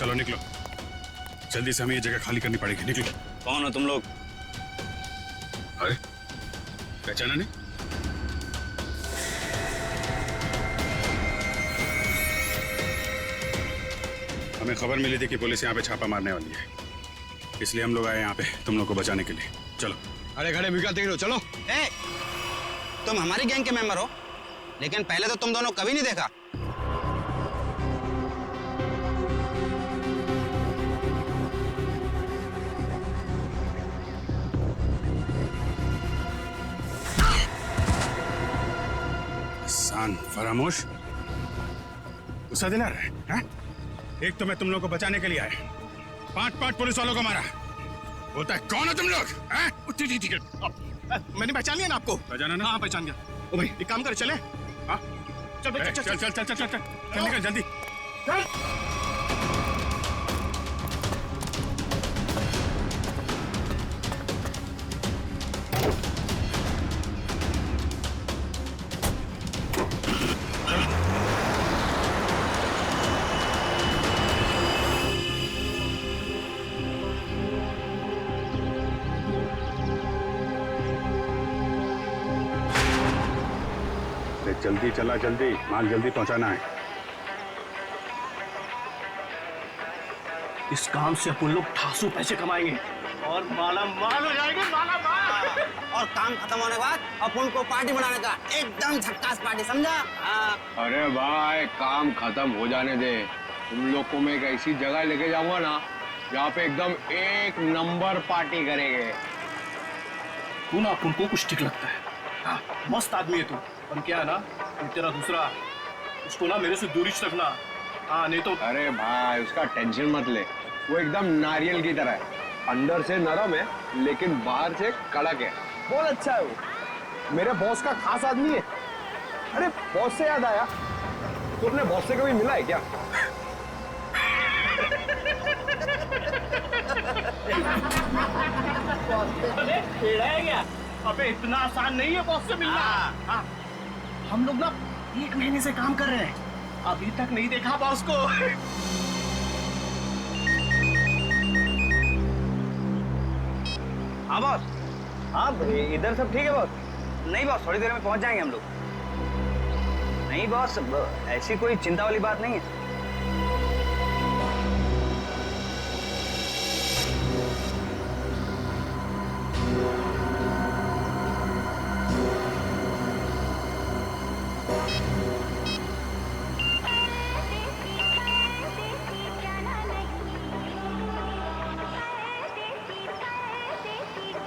चलो निकलो, जल्दी से हमें ये जगह खाली करनी पड़ेगी। निकलो। कौन हो तुम लोग? अरे पहचाना नहीं? हमें खबर मिली थी कि पुलिस यहाँ पे छापा मारने वाली है, इसलिए हम लोग आए यहाँ पे तुम लोग को बचाने के लिए। चलो। अरे खड़े मिका देख लो, चलो। ए, तुम हमारी गैंग के मेंबर हो, लेकिन पहले तो तुम दोनों कभी नहीं देखा। सान फरामोश, गुस्सा दिला रहा है, हाँ? एक तो मैं तुम लोग को बचाने के लिए आया, 5 पुलिस वालों को मारा। बोलता है कौन हो तुम लोग? ठीक है, मैंने पहचान लिया ना आपको। पहचाना ना? हाँ पहचान गया। ओ भाई एक काम कर, चले। हाँ चल चल चल चल चल चल चल निकल जल्दी। जल्दी चला, जल्दी माल जल्दी पहुंचाना है। इस काम से अपन लोग ठासू पैसे कमाएंगे और माला माल हो जाएंगे, माला माल। और काम खत्म होने के बाद अपन को पार्टी बनाने का, एकदम झक्कास पार्टी, समझा? अरे भाई काम खत्म हो जाने दे, तुम लोग को मैं एक ऐसी जगह लेके जाऊंगा ना जहाँ पे एकदम 1 नंबर पार्टी करेंगे। तू ना अपन को कुछ ठीक लगता है। हाँ, मस्त आदमी है तू, पर क्या है ना, तेरा दूसरा उसको ना मेरे से दूरी रखना। हाँ नहीं तो। अरे भाई उसका टेंशन मत ले, वो एकदम नारियल की तरह है, अंदर से नरम है लेकिन बाहर से कड़क है। बहुत अच्छा है वो, मेरे बॉस का खास आदमी है। अरे बॉस से याद आया, तू अपने बॉस से कभी मिला है क्या? क्या? अबे इतना आसान नहीं है बॉस से मिलना। हाँ। हम लोग ना 1 महीने से काम कर रहे हैं, अभी तक नहीं देखा बॉस को। हाँ बॉस। हाँ इधर सब ठीक है बॉस? नहीं बॉस, थोड़ी देर में पहुंच जाएंगे हम लोग। नहीं बॉस, ऐसी कोई चिंता वाली बात नहीं है।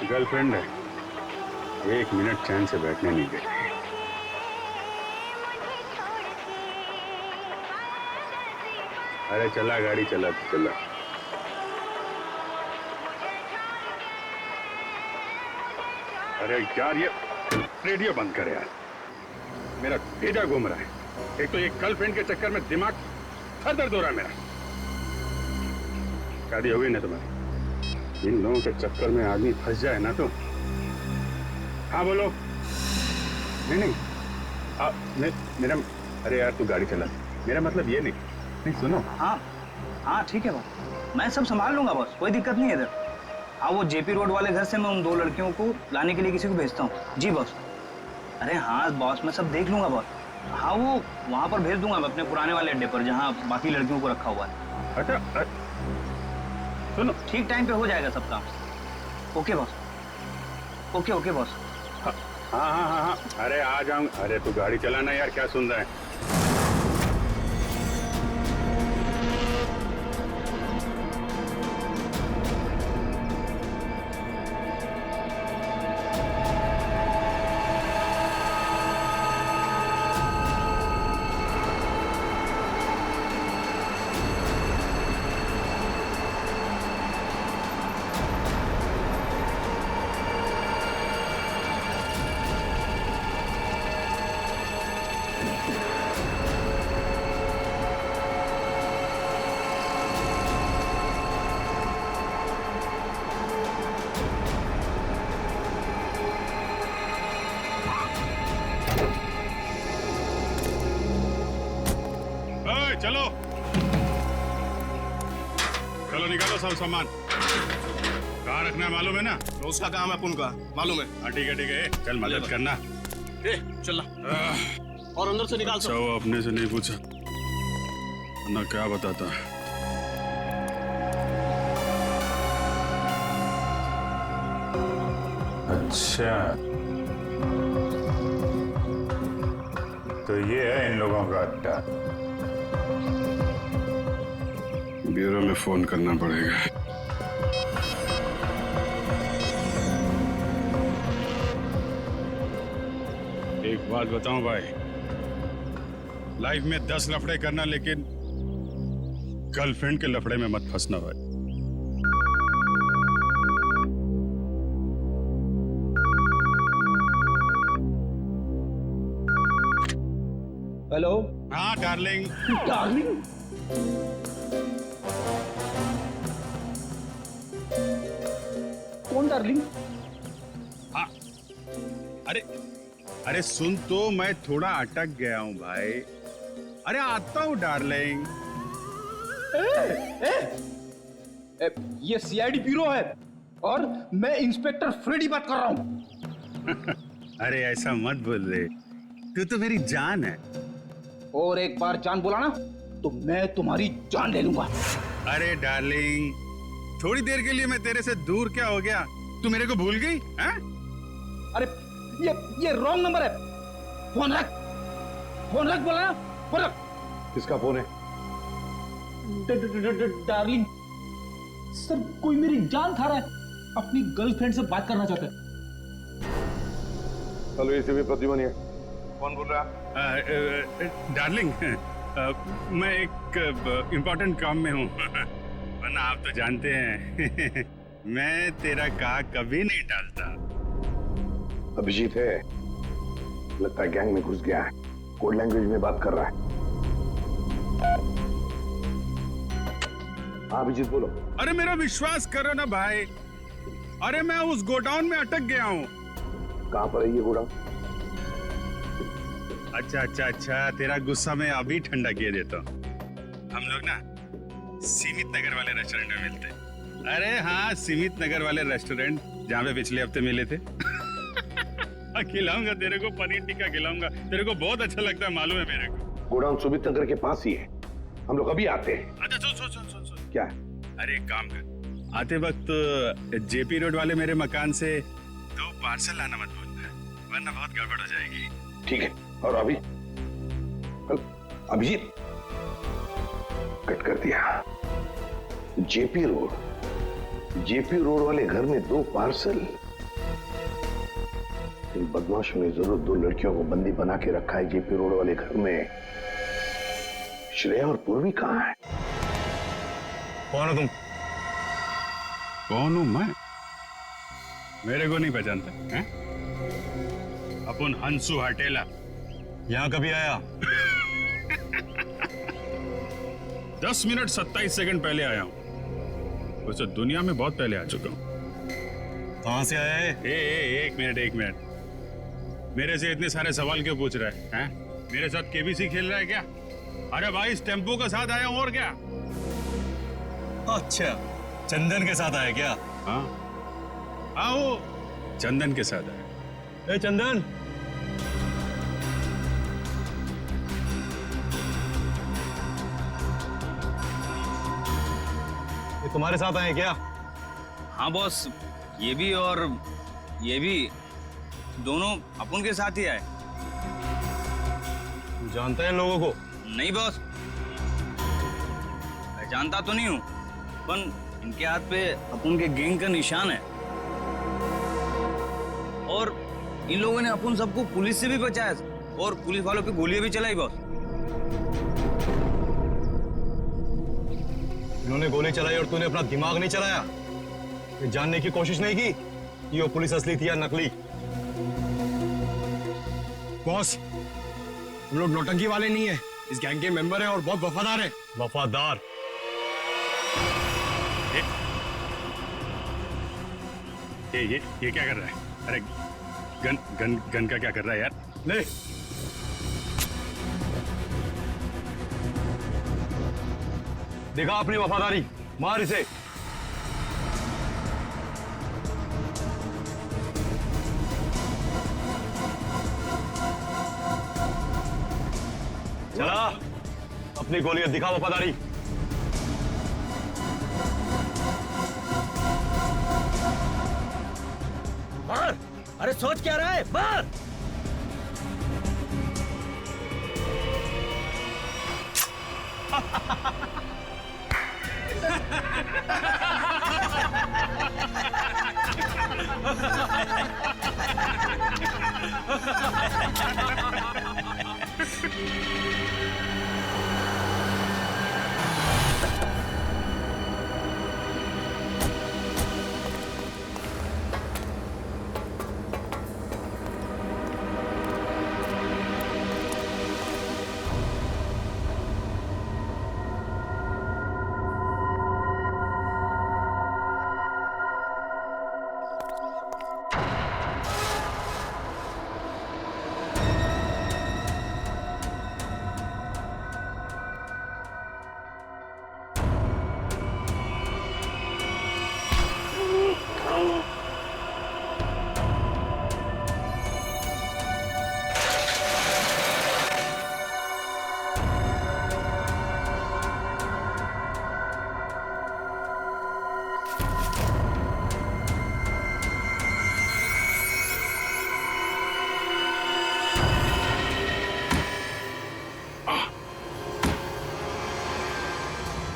गर्लफ्रेंड है, 1 मिनट चैन से बैठने नहीं देती। अरे चला गाड़ी, चला चला। अरे यार ये रेडियो बंद कर यार, मेरा भेजा घूम रहा है। एक तो ये गर्लफ्रेंड के चक्कर में दिमाग सर दर्द हो रहा है मेरा। शादी हो गई ना तुम्हारी? इन लोगों के चक्कर में आदमी फंस जाए ना तो। हाँ बोलो। नहीं नहीं मेरा, अरे यार तू गाड़ी चला, मेरा मतलब ये नहीं सुनो। हाँ हाँ ठीक है बॉस, मैं सब संभाल लूंगा बॉस, कोई दिक्कत नहीं है इधर। हाँ वो जेपी रोड वाले घर से मैं उन 2 लड़कियों को लाने के लिए किसी को भेजता हूँ। जी बॉस। अरे हाँ बॉस, मैं सब देख लूंगा बॉस। हाँ वो वहाँ पर भेज दूंगा मैं, अपने पुराने वाले अड्डे पर जहाँ बाकी लड़कियों को रखा हुआ है। अच्छा सुनो, ठीक टाइम पे हो जाएगा सब काम। Okay boss, okay okay boss. हाँ हाँ हाँ हाँ, अरे आ जाऊँ। अरे तू गाड़ी चलाना यार, क्या सुन रहा है? चलो चलो निकालो सब सामान। कहाँ रखना है मालूम है ना? रोज का काम है अपन का, मालूम है। हाँ ठीक है, चल मदद करना। ए चल और अंदर से निकाल अच्छा सब। वो अपने से नहीं पूछा ना, क्या बताता। अच्छा, तो ये है इन लोगों का अड्डा। ब्यूरो में फोन करना पड़ेगा। एक बात बताऊं भाई, लाइफ में 10 लफड़े करना, लेकिन गर्लफ्रेंड के लफड़े में मत फंसना भाई। हेलो हाँ डार्लिंग। डार्लिंग, कौन डार्लिंग? हाँ अरे अरे सुन तो, मैं थोड़ा अटक गया हूँ भाई। अरे आता हूँ डार्लिंग। ये सीआईडी ब्यूरो है और मैं इंस्पेक्टर फ्रेडी बात कर रहा हूँ। अरे ऐसा मत बोल रे, तू तो मेरी जान है। और एक बार जान बोला ना तो मैं तुम्हारी जान ले लूंगा। अरे डार्लिंग, थोड़ी देर के लिए मैं तेरे से दूर क्या हो गया? तू मेरे को भूल गई हैं? अरे ये रॉन्ग नंबर है। फोन रख, फोन रख, बोला ना, फोन रख। किसका फोन है? डार्लिंग सर, कोई मेरी जान खा रहा है, अपनी गर्लफ्रेंड से बात करना चाहता है। चलो इसे भी प्रतिबंध है। कौन बोल रहा है? डार्लिंग, मैं एक इम्पोर्टेंट काम में हूँ। वरना आप तो जानते हैं मैं तेरा कहा कभी नहीं टालता। अभिजीत है, लगता है गैंग में घुस गया है, कोड लैंग्वेज में बात कर रहा है। हाँ अभिजीत बोलो। अरे मेरा विश्वास करो ना भाई, अरे मैं उस गोडाउन में अटक गया हूँ। कहाँ पर है ये गोडाउन? अच्छा, तेरा गुस्सा मैं अभी ठंडा किए देता हूँ। हम लोग ना सीमित नगर वाले रेस्टोरेंट में मिलते हैं। अरे हाँ, सीमित नगर वाले रेस्टोरेंट जहाँ पे पिछले हफ्ते मिले थे। खिलाऊंगा तेरे को, पनीर टिक्का खिलाऊंगा, तेरे को बहुत अच्छा लगता है, मालूम है मेरे को। गोडाउन सुमित नगर के पास ही है, हम लोग अभी आते हैं। अच्छा सुन। क्या? अरे एक काम कर, आते वक्त जेपी रोड वाले मेरे मकान से 2 पार्सल लाना मत भूलना, वरना बहुत गड़बड़ हो जाएगी। ठीक है। और अभी अभिजीत कट कर दिया। जेपी रोड वाले घर में 2 पार्सल। इन बदमाशों ने जरूर 2 लड़कियों को बंदी बना के रखा है जेपी रोड वाले घर में। श्रेया और पूर्वी कहाँ है? कौन हो तुम? कौन हूं मैं? मेरे को नहीं पहचानता हैं? अपन हंसू हटेला। यहाँ कभी आया? 10 मिनट 27 सेकंड पहले आया हूं। वैसे दुनिया में बहुत पहले आ चुका हूं। कहाँ से आया है? एक मिनट। मेरे से इतने सारे सवाल क्यों पूछ रहा है? हैं? मेरे साथ केबीसी खेल रहा है क्या? अरे भाई, इस टेम्पो के साथ आया हूं, और क्या? अच्छा, चंदन के साथ आया क्या? हाँ, वो चंदन के साथ आया। ए चंदन, ये तुम्हारे साथ आए क्या? हाँ बॉस, ये भी और ये भी, दोनों अपन के साथ ही आए। तू जानता है इन लोगों को? नहीं बॉस, मैं जानता तो नहीं हूँ, पर इनके हाथ पे अपन के गैंग का निशान है। और इन लोगों ने अपन सबको पुलिस से भी बचाया और पुलिस वालों पे गोलियां भी चलाई बॉस। इन्होंने गोली चलाई और तूने अपना दिमाग नहीं चलाया? ये जानने की कोशिश नहीं की कि वो पुलिस असली थी या नकली? बॉस, हम लोग नौटंकी वाले नहीं है, इस गैंग के मेंबर हैं और बहुत वफादार है। वफादार? ये क्या कर रहा है? अरे गन का क्या कर रहा है यार? ले, देखा अपनी वफादारी। मार इसे। चला, अपनी गोलियां दिखा वफादारी। मार। अरे सोच क्या रहा है, मार।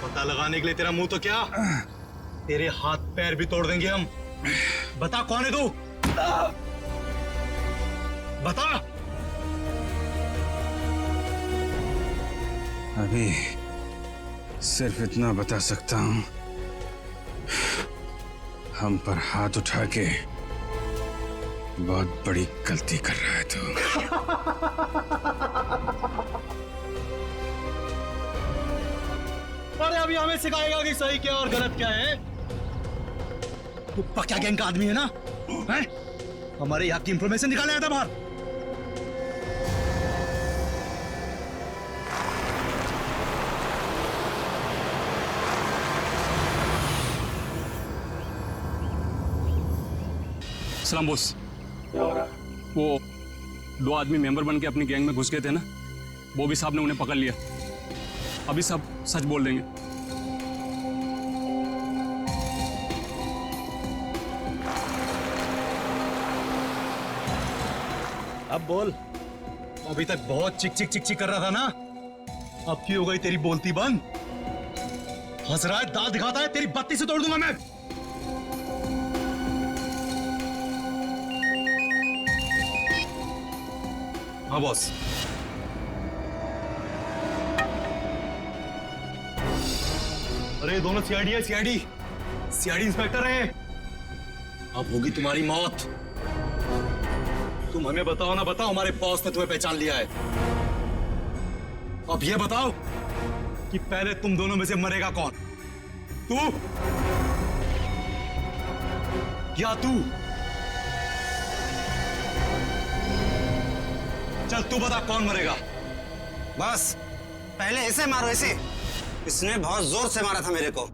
पता लगाने के लिए तेरा मुंह तो क्या, तेरे हाथ पैर भी तोड़ देंगे हम। बता कौन है तू, बता। अभी सिर्फ इतना बता सकता हूं, हम पर हाथ उठा के बहुत बड़ी गलती कर रहा है तू। अरे अभी हमें सिखाएगा कि सही क्या और गलत क्या है। तू पक्का गैंग का आदमी है ना, हैं? हमारे यहाँ की इंफॉर्मेशन निकाले आया था बाहर। सलाम बॉस। वो 2 आदमी मेंबर बन के अपनी गैंग में घुस गए थे ना, बॉबी साहब ने उन्हें पकड़ लिया। अभी सब सच बोल देंगे। अब बोल। अभी तक बहुत चिक चिक चिक चिक कर रहा था ना, अब क्यों हो गई तेरी बोलती बंद? हंस रहा है, दांत दिखाता है, तेरी बत्ती से तोड़ दूंगा मैं। हाँ बॉस। अरे दोनों सीआईडी है, सीआईडी इंस्पेक्टर है। अब होगी तुम्हारी मौत। तुम हमें बताओ ना बताओ, हमारे बॉस ने तुम्हें पहचान लिया है। अब ये बताओ कि पहले तुम दोनों में से मरेगा कौन, तू या तू? चल तू बता कौन मरेगा। बस पहले इसे मारो, इसे। इसने बहुत जोर से मारा था मेरे को।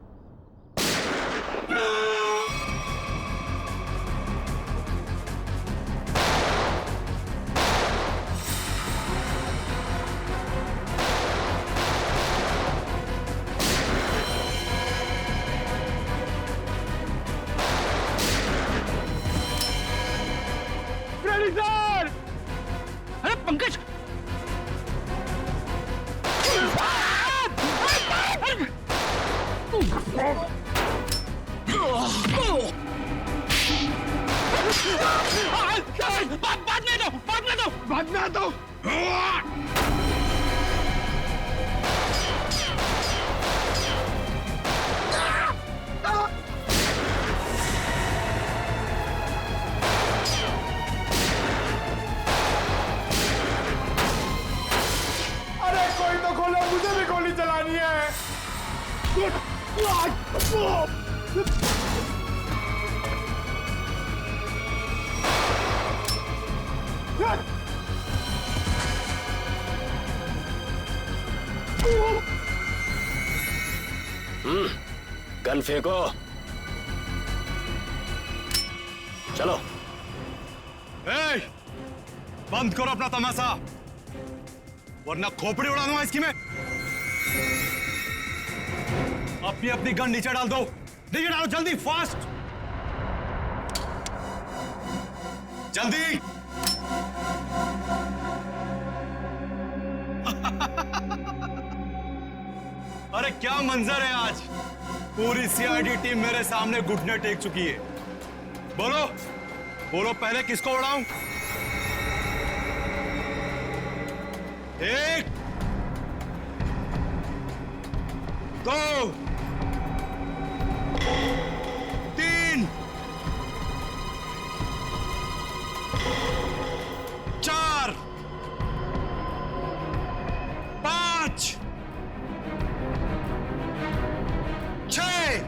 अरे पंकज, बाद में दो। अरे कोई तो खोलो, मुझे भी गोली चलानी है। गन फेंको। चलो। बंद करो अपना तमाशा, वरना खोपड़ी उड़ा दूंगा इसकी मैं। अपनी अपनी गन नीचे डाल दो, नीचे डालो जल्दी, फास्ट, जल्दी। अरे क्या मंजर है आज, पूरी सीआईडी टीम मेरे सामने घुटने टेक चुकी है। बोलो बोलो, पहले किसको उड़ाऊं? एक, दो, तीन, चार, पांच, छह,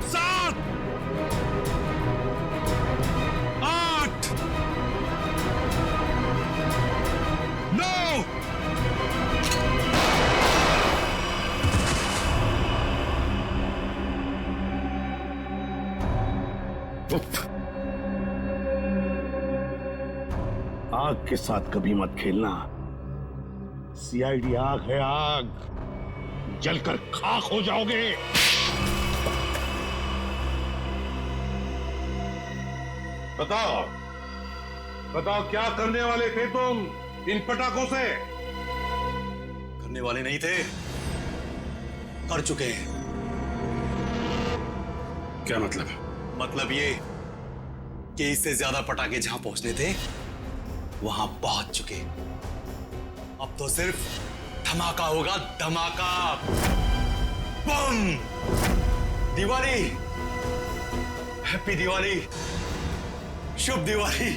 सात, आठ, नौ, आग के साथ कभी मत खेलना। सीआईडी आग है, आग, जलकर खाक हो जाओगे। बताओ बताओ, क्या करने वाले थे तुम इन पटाखों से? करने वाले नहीं थे, कर चुके हैं। क्या मतलब? मतलब ये कि इससे ज्यादा पटाखे जहां पहुंचने थे वहां पहुंच चुके। अब तो सिर्फ धमाका होगा, धमाका, बम। दिवाली, हैप्पी दिवाली, शुभ दिवाली।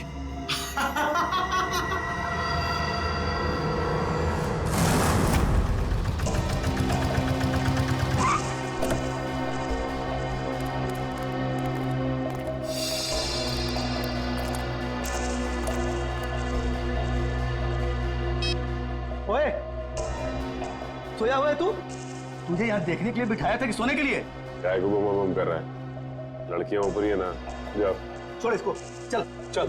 ओए, सोया हुआ है तू? तुझे यहाँ देखने के लिए बिठाया था कि सोने के लिए? काय को बम कर रहा है? लड़कियां ऊपर ही है ना, जाओ। छोड़ इसको, चल चल।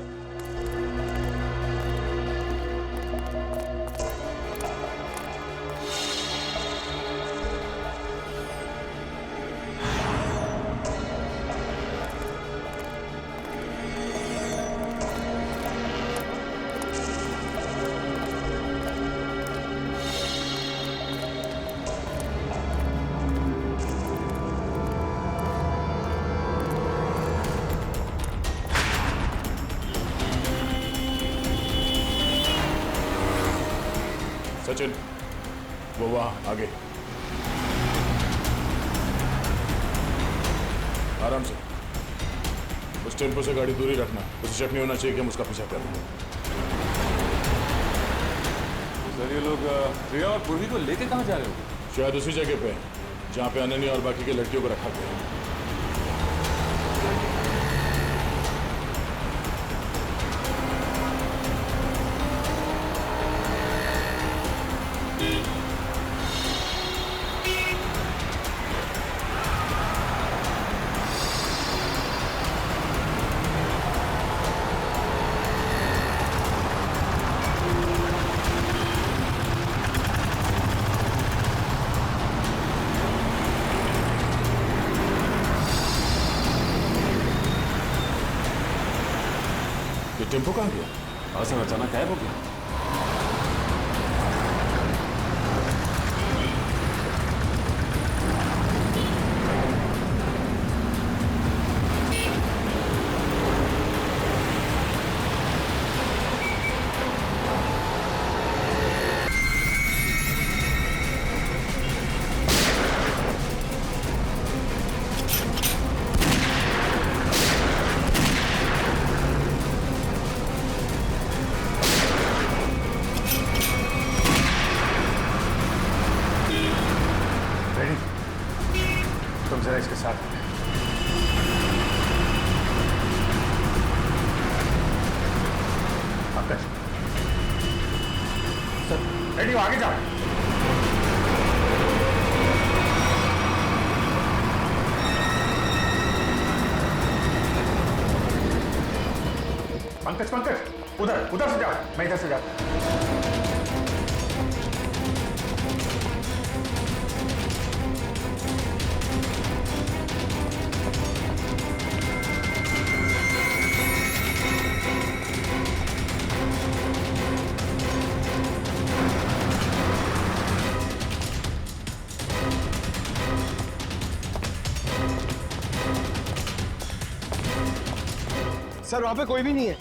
सचिन, वो वहां आगे। आराम से, उस टेम्पो से गाड़ी दूरी रखना। उसे शक नहीं होना चाहिए कि हम उसका पीछा कर रहे हैं। सर ये लोग प्रिया और पूर्वी को लेके कहाँ जा रहे हो? शायद उसी जगह पे जहां पे अनन्या और बाकी के लड़कियों को रखा गया है। टेम्पो कहाँ गया? हाँ सर, अचानक गायब हो गया। तुम जरा इसके साथ। आकाश, सर रेडी हो, आगे जाओ। पंकज पंकज उधर उधर से जा, मैं इधर से जाता। सर वहां पे कोई भी नहीं है।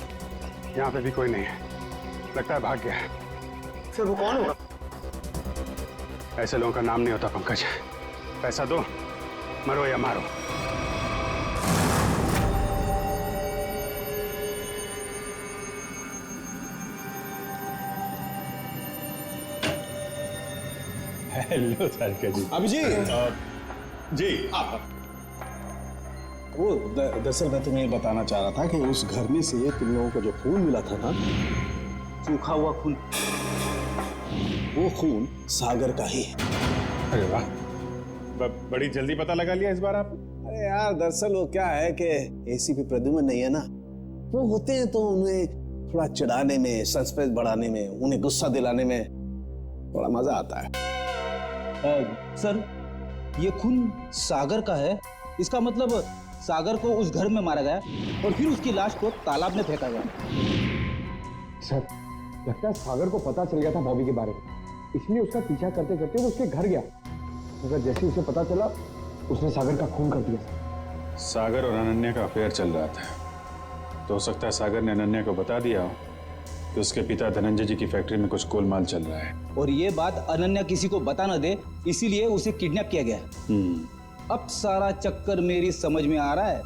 यहाँ पे भी कोई नहीं है, लगता है भाग गया है। सर वो कौन होगा? ऐसे लोगों का नाम नहीं होता पंकज। पैसा दो, मरो या मारो। हेलो तारिका जी। अभिजीत जी वो दरअसल मैं तुम्हें बताना चाह रहा था कि उस घर में से तुम लोगों को जो खून मिला था ना, सूखा हुआ खून। वो खून सागर का ही है। अरे वाह, बड़ी जल्दी पता लगा लिया इस बार आपने। अरे यार दरअसल वो क्या है कि एसीपी प्रद्युमन नहीं है ना, वो होते हैं तो उन्हें थोड़ा चिढ़ाने में, सस्पेंस बढ़ाने में, उन्हें गुस्सा दिलाने में थोड़ा मजा आता है। सर ये खून सागर का है, इसका मतलब सागर को उस घर में मारा गया और फिर उसकी लाश को तालाब में फेंका गया। सर लगता है सागर को पता चल गया था बॉबी के बारे में, इसलिए उसका पीछा करते करते वो उसके घर गया, मगर जैसे उसे पता चला उसने सागर का खून कर दिया। सागर और अनन्या का अफेयर चल रहा था, तो हो सकता है सागर ने अनन्या को बता दिया हो कि उसके पिता धनंजय जी की फैक्ट्री में कुछ गोलमाल चल रहा है, और ये बात अनन्या किसी को बता न दे, इसीलिए उसे किडनैप किया गया। अब सारा चक्कर मेरी समझ में आ रहा है।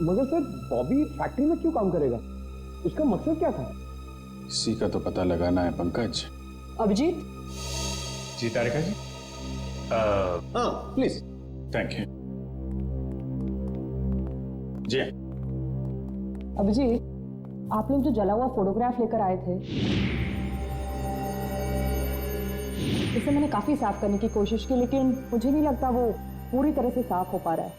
मगर सर बॉबी फैक्ट्री में क्यों काम करेगा? उसका मकसद क्या था? इसी का तो पता लगाना है पंकज। अभिजीत, जी तारिका जी। हाँ प्लीज। थैंक यू जी। अभिजीत, आप लोग जो जला हुआ फोटोग्राफ लेकर आए थे, इसे मैंने काफी साफ करने की कोशिश की, लेकिन मुझे नहीं लगता वो पूरी तरह से साफ हो पा रहा है।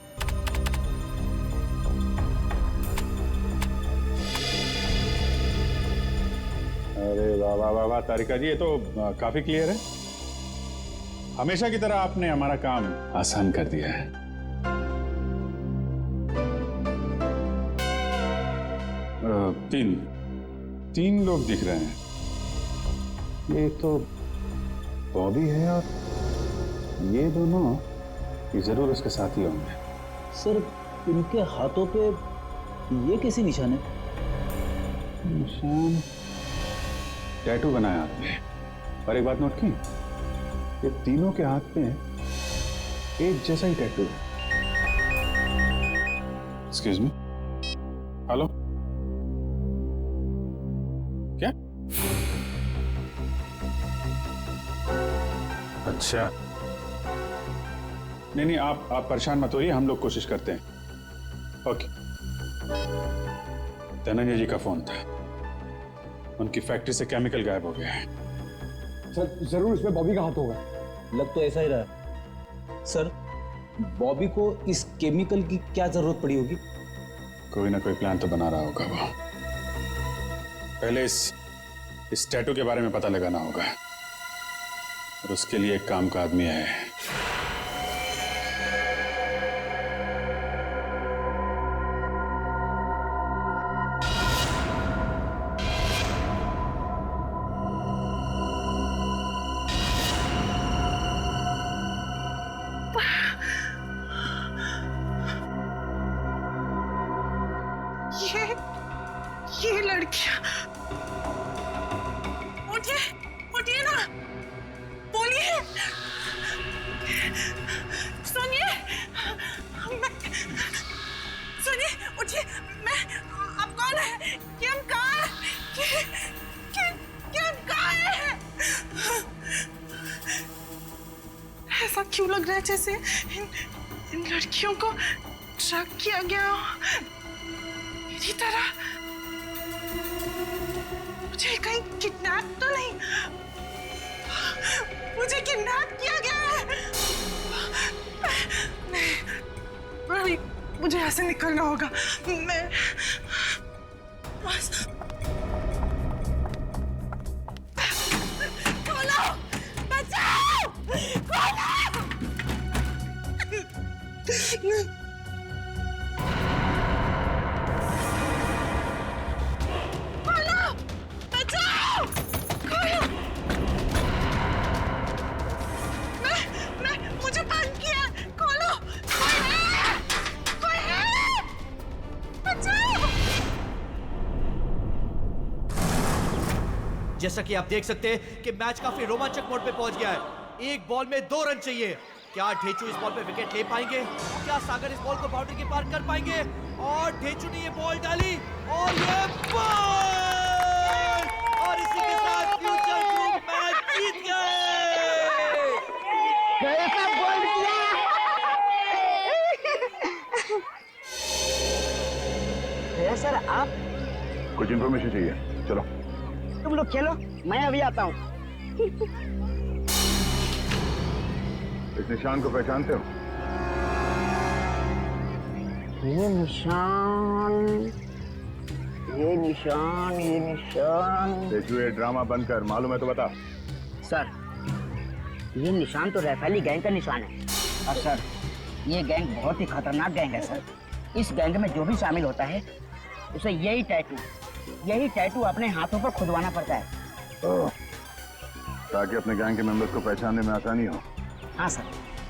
अरे वाह वाह वाह वाह तारिका जी, ये तो काफी क्लियर है। हमेशा की तरह आपने हमारा काम आसान कर दिया है। तीन लोग दिख रहे हैं। ये तो बॉबी है और ये दोनों, ये जरूर उसके साथ ही होंगे। सर इनके हाथों पे ये कैसे निशान है? निशान टैटू बनाया आपने। और एक बात नोट की, ये तीनों के हाथ पे एक जैसा ही टैटू है। एक्सक्यूज मी, हेलो, क्या? अच्छा, नहीं आप परेशान मत होइए, हम लोग कोशिश करते हैं। ओके। धनंजय जी का फोन था, उनकी फैक्ट्री से केमिकल गायब हो गया है। सर जरूर इसमें बॉबी का हाथ होगा। लग तो ऐसा ही रहा है। सर बॉबी को इस केमिकल की क्या जरूरत पड़ी होगी? कोई ना कोई प्लान तो बना रहा होगा वो। पहले इस टैटू के बारे में पता लगाना होगा, और उसके लिए एक काम का आदमी है। ये लड़कियां, उठिए उठिए ना, बोलिए, सुनिए, सुनिए, उठिए, मैं, आप कौन है? किम कहाँ है? किम कहाँ है? ऐसा क्यों लग रहा है जैसे इन लड़कियों को ट्रैक किया गया हो मेरी तरह? मुझे कहीं किडनैप तो नहीं? मुझे किडनैप किया गया है? नहीं, मुझे ऐसे निकलना होगा। बस खोलो, बचाओ, खोलो। खोलो, बचाओ, खोलो। मुझे बंद किया, खोलो। कोई है, बचाओ। जैसा कि आप देख सकते हैं कि मैच काफी रोमांचक मोड पे पहुंच गया है। एक बॉल में 2 रन चाहिए। क्या ढेचू इस बॉल पे विकेट ले पाएंगे? क्या सागर इस बॉल को बाउंड्री के पार कर पाएंगे? और ढेचू ने ये बॉल डाली और ये बॉल, और इसी के साथ फ्यूचर ग्रुप मैच जीत गए। कैसा बॉल किया? सर आप कुछ इन्फॉर्मेशन चाहिए, चलो। तुम लोग खेलो, मैं अभी आता हूँ। इस निशान को पहचानते हो? ये निशान, ये निशान, ये निशान। देखो ये ड्रामा बंद कर, मालूम है तो बता। सर ये निशान तो रैफेली गैंग का निशान है। और सर ये गैंग बहुत ही खतरनाक गैंग है सर। इस गैंग में जो भी शामिल होता है उसे यही टैटू अपने हाथों पर खुदवाना पड़ता है। ताकि अपने गैंग के मेंबर्स को पहचानने में आसानी हो। हाँ सर।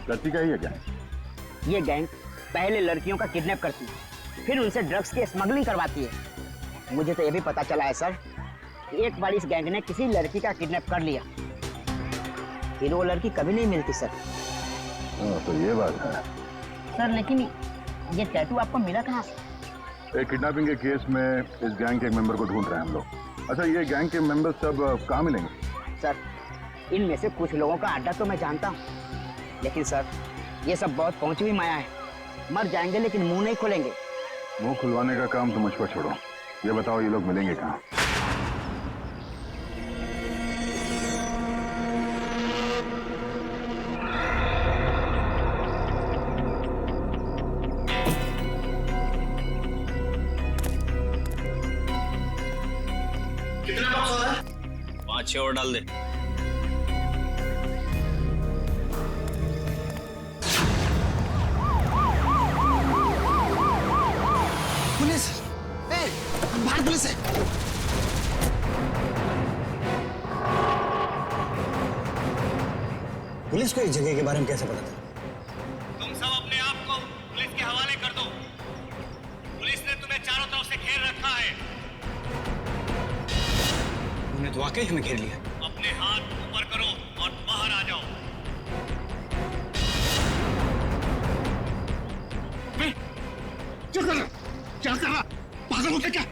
करती क्या ये गैंग? ये गैंग पहले लड़कियों का किडनैप करती है, फिर उनसे ड्रग्स की स्मगलिंग करवाती है। मुझे तो ये भी पता चला है सर, एक बार इस गैंग ने किसी लड़की का किडनैप कर लिया, फिर वो लड़की कभी नहीं मिलती सर। तो ये बात है सर। लेकिन ये टैटू आपको मिला कहाँ से? एक किडनैपिंग के केस में इस गैंग के एक मेंबर को ढूंढ रहे हैं हम लोग। अच्छा ये गैंग के मेंबर्स सब कहाँ मिलेंगे? सर इनमें से कुछ लोगों का अड्डा तो मैं जानता हूँ, लेकिन सर ये सब बहुत पहुंची हुई माया है। मर जाएंगे लेकिन मुंह नहीं खोलेंगे। मुंह खुलवाने का काम तो मुझ पर छोड़ो, ये बताओ ये लोग मिलेंगे कहाँ? कितने बॉक्स हो रहा है? 5-6 और डाल दे। पुलिस, भारत पुलिस है। पुलिस को इस जगह के बारे में कैसे पता था? तुम सब अपने आप को पुलिस के हवाले कर दो। पुलिस ने तुम्हें चारों तरफ से घेर रखा है। उन्होंने तो वाकई हमें घेर लिया। अपने हाथ ऊपर करो और बाहर आ जाओ। क्या कर रहा? पागल हो गया क्या?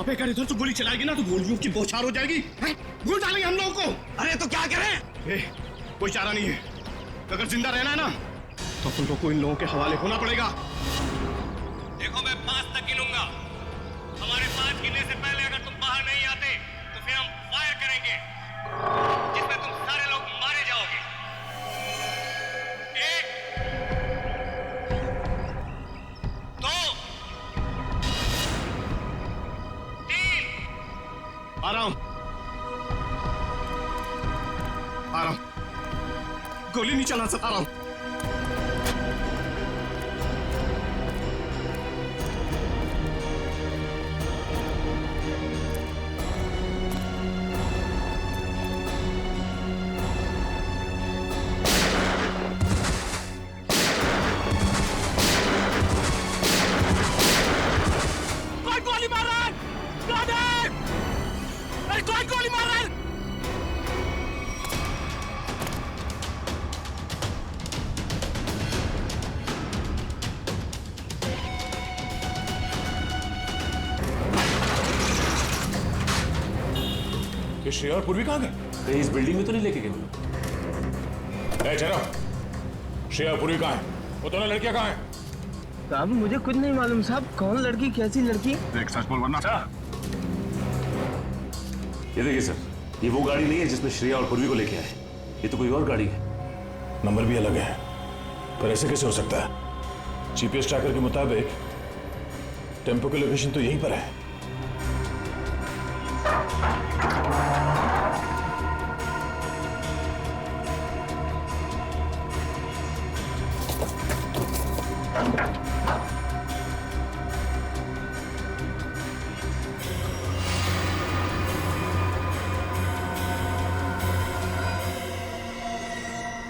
अबे अगर इधर से गोली चलाएगी ना तो गोलियों की बौछार हो जाएगी। गोली डालेंगे हम लोगों को। अरे तो क्या करें? कोई चारा नहीं है। अगर जिंदा रहना है ना तो तुम लोग को इन लोगों के हवाले होना पड़ेगा। देखो मैं 5 तक गिनूंगा। हमारे 5 गिनने से पहले अगर तुम बाहर नहीं आते तो फिर हम फायर करेंगे, जिसमें तुम सारे लोग मारे जाओगे। 1 2 3। आ रहा हूं। गोली नहीं चला सकता। आ रहा हूं। कौन गोली मार रहा है? अरे कौन गोली मार रहा है? ये श्रेया और पूर्वी कहाँ गए? कहीं इस बिल्डिंग में तो नहीं लेके गए? ठहरो, श्रेया और पूर्वी कहाँ है? वो दोनों लड़कियां कहाँ हैं? साहब मुझे कुछ नहीं मालूम साहब, कौन लड़की कैसी लड़की? देख सच बोल वरना। ये देखिए सर, ये वो गाड़ी नहीं है जिसमें श्रेया और पूर्वी को लेके आए। ये तो कोई और गाड़ी है। नंबर भी अलग है, पर ऐसे कैसे हो सकता है? जीपीएस ट्रैकर के मुताबिक टेम्पो की लोकेशन तो यहीं पर है।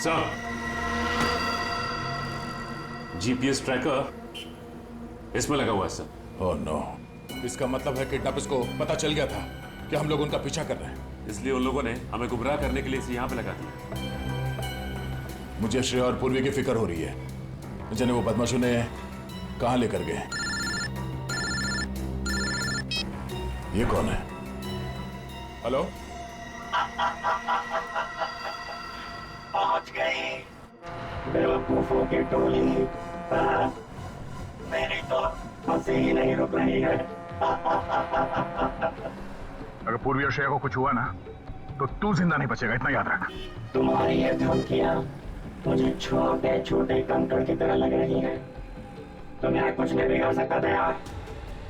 सर, जीपीएस ट्रैकर इसमें लगा हुआ है सर। ओह नो, इसका मतलब है किडनैपर्स को पता चल गया था कि हम लोग उनका पीछा कर रहे हैं, इसलिए उन लोगों ने हमें गुमराह करने के लिए इसे यहाँ पे लगा दिया। मुझे श्रेया और पूर्वी की फिक्र हो रही है, जिन्हें वो बदमाशों ने कहां लेकर गए। ये कौन है? हेलो, पहुंच गई बेवकूफों की टोली। मेरी तो हंसी ही नहीं रुक रही है। अगर पूर्वी और श्रेया को कुछ हुआ ना तो तू जिंदा नहीं बचेगा, इतना याद रख। तुम्हारी ये धमकियां मुझे छोटे छोटे कंकड़ की तरह लग रही हैं। तुम्हें कुछ नहीं बिगाड़ सकता दया,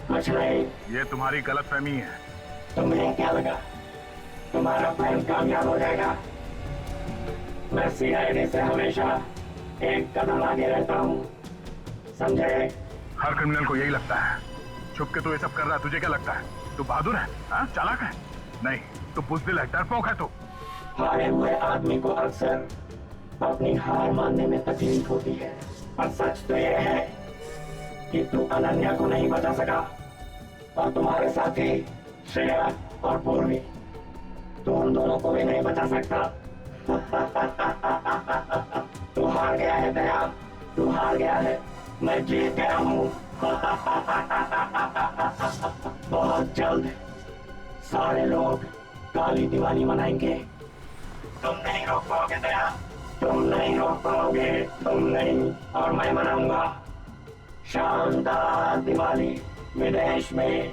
कुछ नहीं। ये तुम्हारी गलतफहमी है। तुम्हें क्या लगा तुम्हारा प्लान कामयाब हो जाएगा? मैं सीआईडी से हमेशा एक कदम आगे रहता हूँ, समझे? हर क्रिमिनल को यही लगता है। छुप के तू ये सब कर रहा है, तुझे क्या लगता है? तू बहादुर है? हाँ, चालाक है? नहीं, तू बुज़दिल है, डरपोक है तू। हारे हुए आदमी को अक्सर अपनी हार मानने में तकलीफ होती है, और सच तो यह है कि तू अनन्या को नहीं बचा सका, और तुम्हारे साथी श्रेया और पूर्वी, तू उन दोनों को भी नहीं बचा सकता। तू हार गया है दया, तू हार गया है। मैं जीत गया हूँ। बहुत जल्द सारे लोग काली दिवाली मनाएंगे। तुम नहीं रोक पाओगे दया, तुम नहीं रोक पाओगे, तुम नहीं। और मैं मनाऊंगा शानदार दिवाली विदेश में।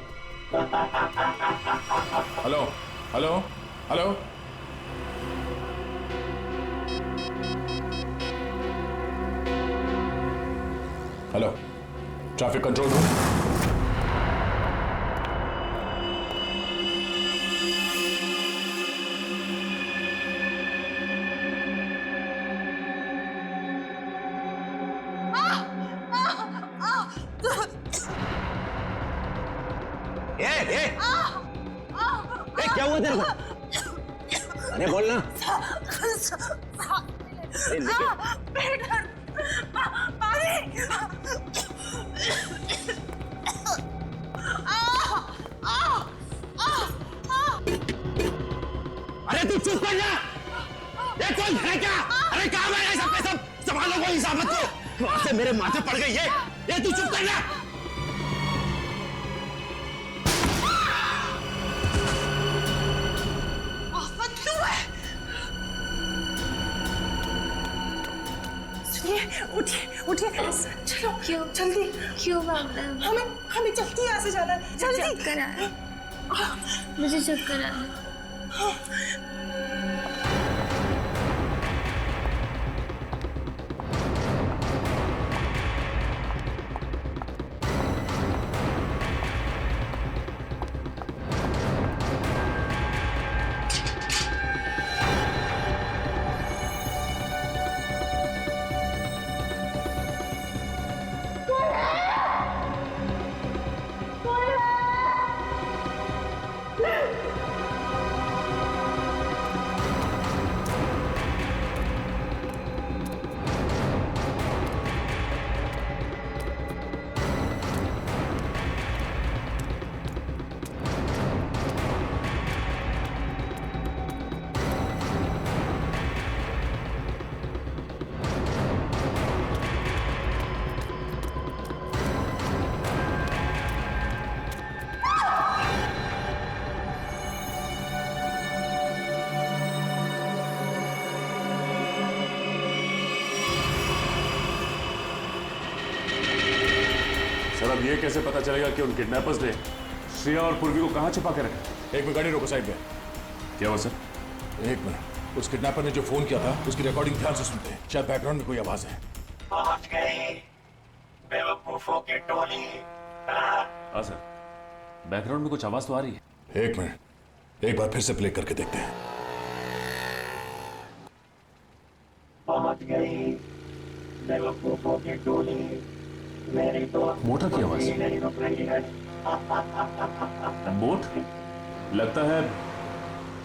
Hello, hello, hello. Hello, traffic control room. क्या हुआ तेरे को? अरे बोलना। अरे तू चुप कर जा। ये कौन है क्या? अरे काम है सब पे सब संभालो, कोई हिसाब मत करो। वहां से मेरे माथे पड़ गई ये तू चुप कर जा। उठिए उठिए, चलो। क्यों? जल्दी। क्यों मैम? हमें जल्दी यहाँ से जाना है, जल्दी। चक्कर आ रहा है, मुझे चक्कर आ रहा है। सर, अब ये कैसे पता चलेगा कि उन किडनैपर्स ने श्रेया और पूर्वी को कहाँ छिपा के रखा? एक मिनट, गाड़ी रोको साइड पे। क्या हुआ सर? एक मिनट, उस किडनैपर ने जो फोन किया था उसकी रिकॉर्डिंग ध्यान से सुनते हैं, शायद बैकग्राउंड में कोई आवाज है। पहुंच गई बेवकूफों की टोली। हाँ सर, बैकग्राउंड में कुछ आवाज तो आ रही है। एक मिनट, एक बार फिर से प्ले करके देखते हैं। पहुंच गई बेवकूफों की टोली। मेरी तो मोटर की आवाज नहीं रुक रही है। बोट? लगता है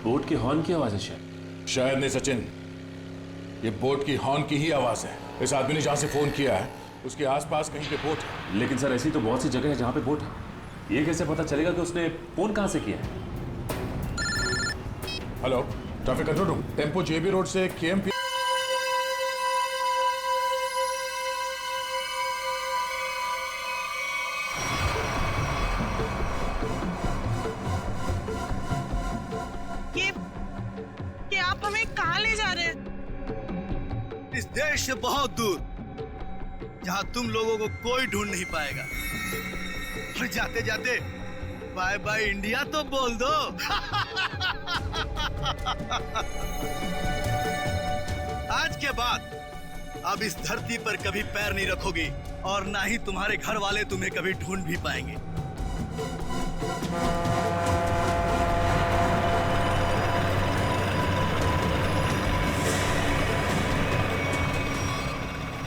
बोट के हॉर्न की आवाज है शायद। शायद नहीं सचिन, ये बोट की हॉर्न की ही आवाज है। इस आदमी ने जहां से फोन किया है उसके आसपास कहीं पे बोट है। लेकिन सर ऐसी तो बहुत सी जगह है जहां पे बोट है। ये कैसे पता चलेगा कि उसने फोन कहां से किया है? Hello, traffic control room, tempo JB road से केएमपी। ये आप हमें कहाँ ले जा रहे हैं? इस देश से बहुत दूर, जहां तुम लोगों को कोई ढूंढ नहीं पाएगा। और जाते जाते बाय बाय इंडिया तो बोल दो। आज के बाद अब इस धरती पर कभी पैर नहीं रखोगी और ना ही तुम्हारे घर वाले तुम्हें कभी ढूंढ भी पाएंगे।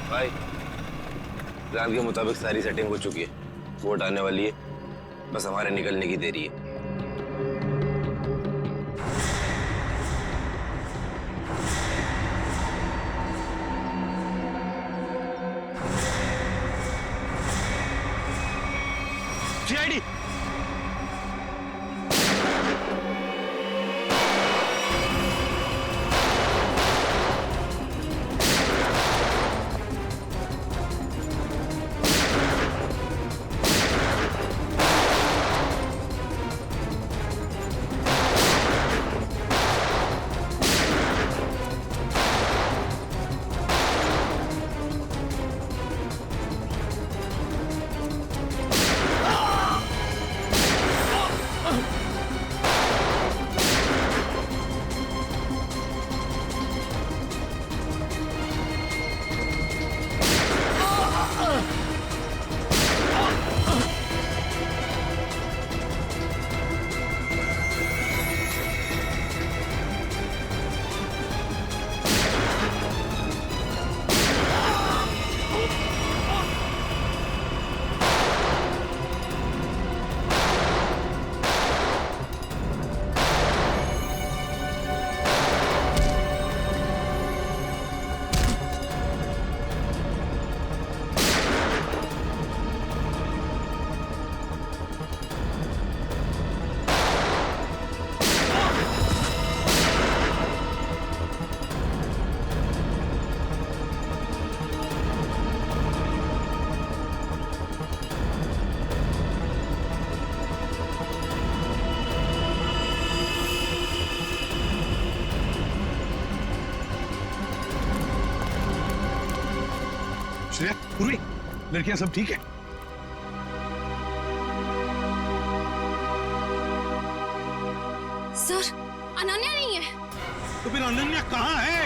भाई, प्लान के मुताबिक सारी सेटिंग हो चुकी है। वोट आने वाली है, बस हमारे निकलने की देरी है। सीआईडी श्रेया, पूर्वी, लड़कियां सब ठीक है? सर, अनन्या नहीं है। तो फिर अनन्या कहाँ है?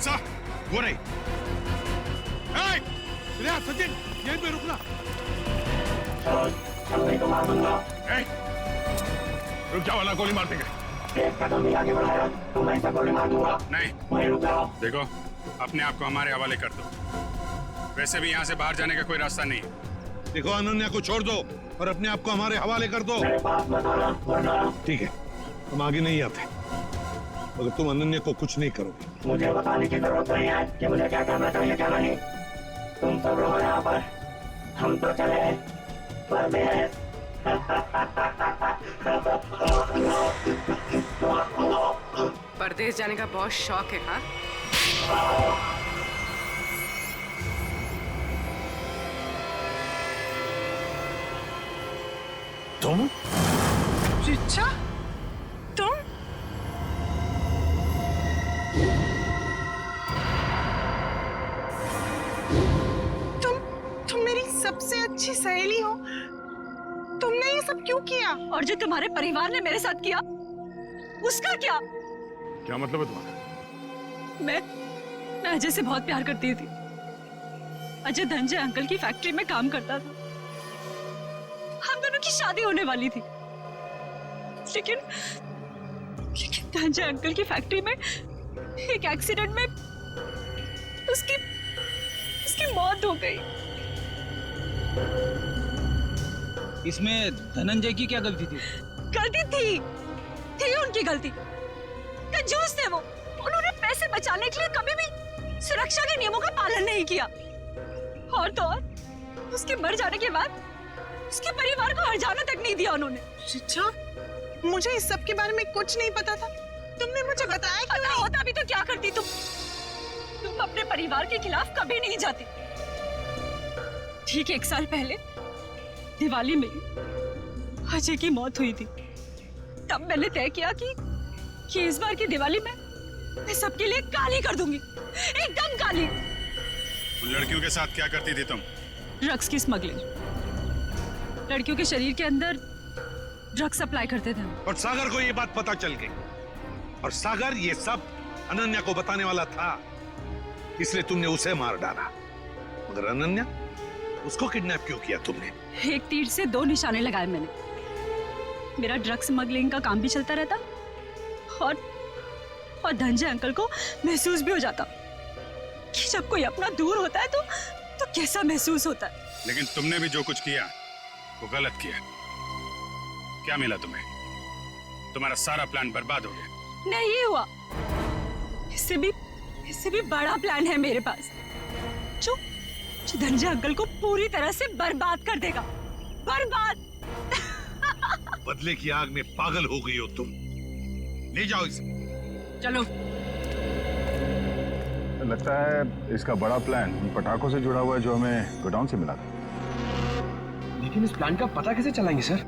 सर, वो नहीं। श्रेया, सचिन, यहीं पे रुकना। चलने को मार दूंगा। रुक जाओ, वरना गोली मार देंगे। एक कदम भी आगे बढ़ाया तो मैं इसे गोली मार दूंगा। नहीं, वहीं रुक जाओ। देखो, अपने आप को हमारे हवाले कर दो। वैसे भी यहाँ से बाहर जाने का कोई रास्ता नहीं है। देखो, अनन्या को छोड़ दो और अपने आप को हमारे हवाले कर दो। मेरे पास मत आना, वरना ठीक है, हम आगे नहीं आते मगर तुम अनन्या को कुछ नहीं करोगे। मुझे बताने की जरूरत नहीं है कि मुझे क्या करना चाहिए क्या नहीं। तुम सब रहो यहाँ पर, हम तो चले परदेश। परदेश जाने का बहुत शौक है। हाँ, तुम? रिचा, तुम? तुम मेरी सबसे अच्छी सहेली हो। तुमने ये सब क्यों किया? और जो तुम्हारे परिवार ने मेरे साथ किया, उसका क्या? क्या मतलब है तुम्हारा? मैं अजय से बहुत प्यार करती थी। अजय धनंजय अंकल की फैक्ट्री में काम करता था। हम दोनों की शादी होने वाली थी, लेकिन धनंजय अंकल की फैक्ट्री में एक एक्सीडेंट में उसकी मौत हो गई। इसमें धनंजय की क्या गलती थी? गलती थी उनकी गलती। कंजूस थे वो। उन्होंने पैसे बचाने के लिए कभी भी सुरक्षा के नियमों का पालन नहीं किया। और तो और उसके मर जाने के बाद उसके परिवार को हर्जाना तक नहीं दिया उन्होंने। अच्छा, मुझे इस सब के बारे में कुछ नहीं पता था। तुमने मुझे बताया क्यों पता नहीं? होता भी तो क्या करती तुम अपने परिवार के खिलाफ कभी नहीं जाती। ठीक 1 साल पहले दिवाली में अजय की मौत हुई थी। तब मैंने तय किया कि इस बार की दिवाली में मैं सबके लिए काली कर दूंगी, एकदम काली। उन लड़कियों के साथ क्या करती थी तुम? ड्रग्स की स्मगलिंग, लड़कियों के शरीर के अंदर ड्रग्स सप्लाई करते थे। और सागर को ये बात पता चल गई, और सागर ये सब अनन्या को बताने वाला था, इसलिए तुमने उसे मार डाला। मगर अनन्या, उसको किडनैप क्यों किया तुमने? एक तीर से 2 निशाने लगाए मैंने। मेरा ड्रग्स स्मगलिंग का काम भी चलता रहता और धनंजय अंकल को महसूस भी हो जाता कि जब कोई अपना दूर होता है तो कैसा महसूस होता है। लेकिन तुमने भी जो कुछ किया वो गलत किया। क्या मिला तुम्हें? तुम्हारा सारा प्लान बर्बाद हो गया। नहीं हुआ, इससे भी बड़ा प्लान है मेरे पास, जो धनंजय अंकल को पूरी तरह से बर्बाद कर देगा। बर्बाद। बदले की आग में पागल हो गई हो तुम। ले जाओ इसे। चलो। लगता है इसका बड़ा प्लान उन पटाखों से जुड़ा हुआ है जो हमें गोडाउन से मिला था। लेकिन इस प्लान का पता कैसे चलाएंगे सर?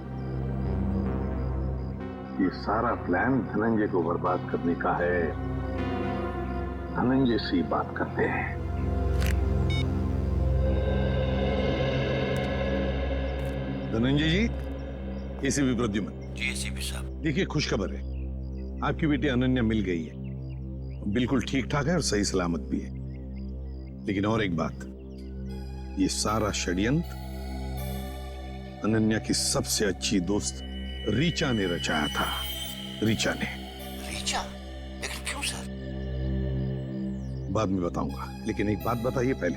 ये सारा प्लान धनंजय को बर्बाद करने का है। धनंजय से बात करते हैं। धनंजय जी, एसीपी प्रद्युमन। जी एसीपी साहब। देखिए, खुशखबर है, आपकी बेटी अनन्या मिल गई है, बिल्कुल ठीक ठाक है और सही सलामत भी है। लेकिन और एक बात, ये सारा षड्यंत्र अनन्या की सबसे अच्छी दोस्त रीचा ने रचाया था। रीचा ने। रीचा? लेकिन क्यों सर? बाद में बताऊंगा, लेकिन एक बात बताइए पहले,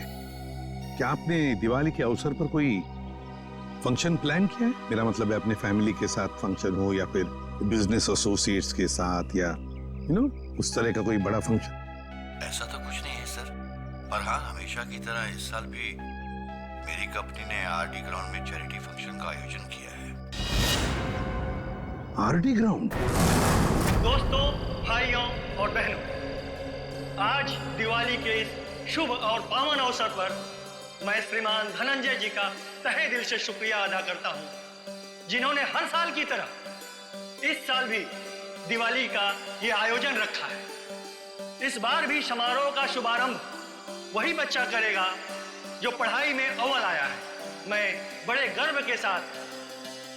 क्या आपने दिवाली के अवसर पर कोई फंक्शन प्लान किया है? मेरा मतलब है अपने फैमिली के साथ फंक्शन हो या फिर बिजनेस एसोसिएट्स के साथ, या उस तरह का कोई बड़ा फंक्शन। ऐसा तो कुछ नहीं है सर, पर हाँ, हमेशा की तरह इस साल भी मेरी कंपनी ने आरडी ग्राउंड में चैरिटी फंक्शन का आयोजन किया है। RD ground? दोस्तों, भाइयों और बहनों, आज दिवाली के इस शुभ और पावन अवसर पर मैं श्रीमान धनंजय जी का तहे दिल से शुक्रिया अदा करता हूं, जिन्होंने हर साल की तरह इस साल भी दिवाली का ये आयोजन रखा है। इस बार भी समारोह का शुभारंभ वही बच्चा करेगा जो पढ़ाई में अव्वल आया है। मैं बड़े गर्व के साथ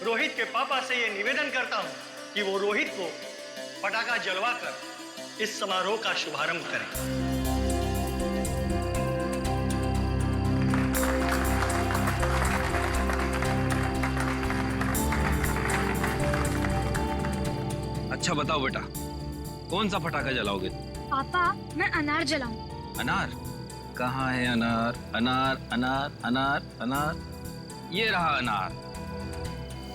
रोहित के पापा से ये निवेदन करता हूं कि वो रोहित को पटाखा जलवाकर इस समारोह का शुभारंभ करें। अच्छा बताओ बेटा, कौन सा पटाखा जलाओगे? पापा, मैं अनार जलाऊं। अनार? कहाँ है अनार? अनार अनार अनार अनार, ये रहा अनार,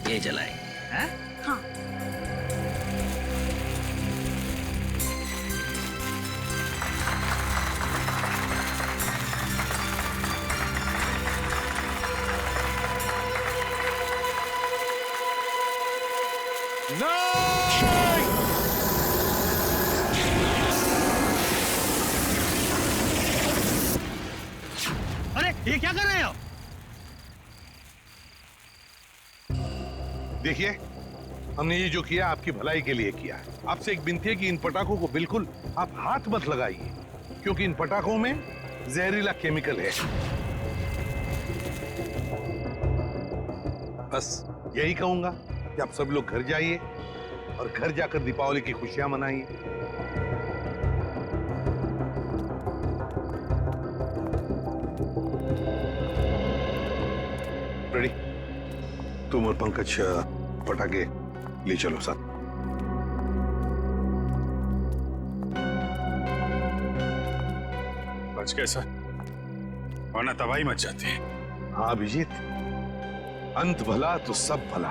ये जलाएंगे। हैं? हाँ। अरे ये क्या कर रहे हो? देखिए, हमने ये जो किया आपकी भलाई के लिए किया है। आपसे एक विनती है कि इन पटाखों को बिल्कुल आप हाथ मत लगाइए, क्योंकि इन पटाखों में जहरीला केमिकल है। बस यही कहूंगा कि आप सब लोग घर जाइए और घर जाकर दीपावली की खुशियां मनाइए। रेडी? तुम और पंकज पटाखे ले चलो साथ। बच गए सर, वरना तबाही मच जाती है। हाँ अभिजीत, अंत भला तो सब भला।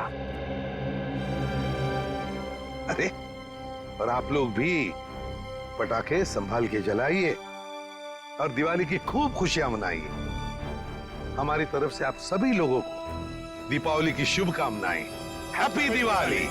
अरे और आप लोग भी पटाखे संभाल के जलाइए और दिवाली की खूब खुशियां मनाइए। हमारी तरफ से आप सभी लोगों को दीपावली की शुभकामनाएं। हैप्पी दिवाली।